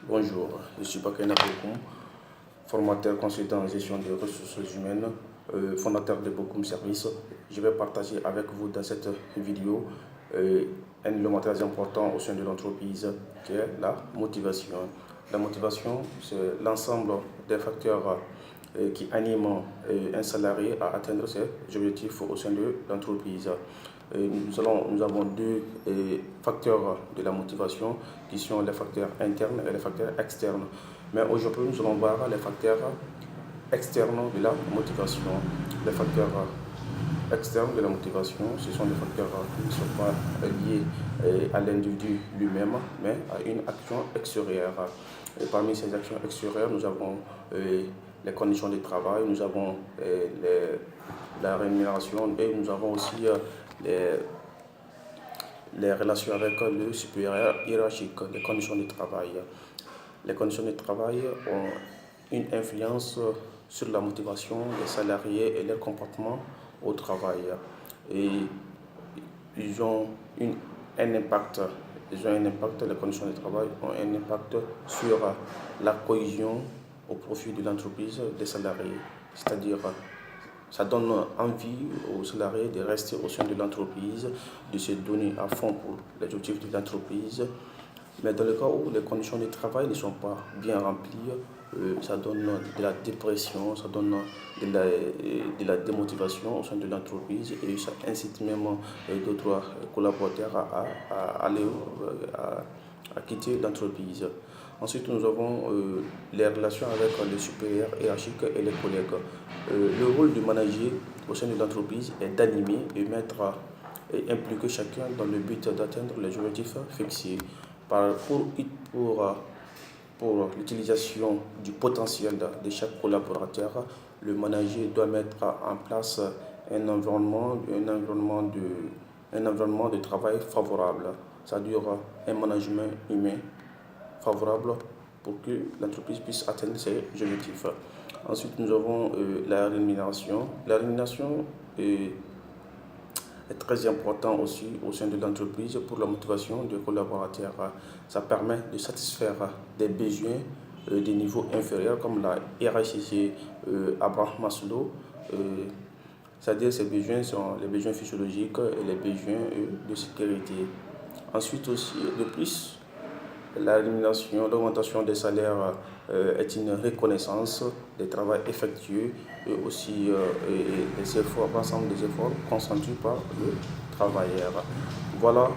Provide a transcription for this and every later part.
Bonjour, je suis Bakena Bokoum, formateur consultant en gestion des ressources humaines, fondateur de Bokoum Service. Je vais partager avec vous dans cette vidéo un élément très important au sein de l'entreprise qui est la motivation. La motivation, c'est l'ensemble des facteurs qui animent un salarié à atteindre ses objectifs au sein de l'entreprise. Nous avons deux facteurs de la motivation qui sont les facteurs internes et les facteurs externes. Mais aujourd'hui, nous allons voir les facteurs externes de la motivation. Les facteurs externes de la motivation, ce sont des facteurs qui ne sont pas liés à l'individu lui-même, mais à une action extérieure. Et parmi ces actions extérieures, nous avons les conditions de travail, nous avons la rémunération et nous avons aussi les relations avec le supérieur hiérarchique, les conditions de travail. Les conditions de travail ont une influence sur la motivation des salariés et leur comportement au travail. Et ils ont un impact. Les conditions de travail ont un impact sur la cohésion au profit de l'entreprise des salariés. C'est-à-dire, ça donne envie aux salariés de rester au sein de l'entreprise, de se donner à fond pour les objectifs de l'entreprise. Mais dans le cas où les conditions de travail ne sont pas bien remplies, ça donne de la dépression, ça donne de la démotivation au sein de l'entreprise et ça incite même d'autres collaborateurs à quitter l'entreprise. Ensuite, nous avons les relations avec les supérieurs hiérarchiques et les collègues. Le rôle du manager au sein de l'entreprise est d'animer et impliquer chacun dans le but d'atteindre les objectifs fixés. Pour l'utilisation du potentiel de chaque collaborateur, le manager doit mettre en place un environnement de travail favorable, c'est-à-dire un management humain favorable pour que l'entreprise puisse atteindre ses objectifs. Ensuite, nous avons la rémunération. La rémunération est très important aussi au sein de l'entreprise pour la motivation des collaborateurs. Ça permet de satisfaire des besoins des niveaux inférieurs comme la hiérarchie Abraham Maslow. C'est-à-dire ces besoins sont les besoins physiologiques et les besoins de sécurité. Ensuite aussi, de plus, la rémunération, l'augmentation des salaires est une reconnaissance des travaux effectués et aussi des efforts, l'ensemble des efforts consentis par le travailleur. Voilà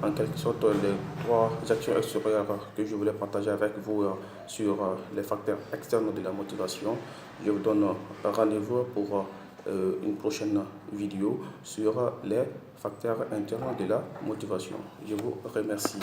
en quelque sorte les trois actions extérieures que je voulais partager avec vous sur les facteurs externes de la motivation. Je vous donne rendez-vous pour une prochaine vidéo sur les facteurs internes de la motivation. Je vous remercie.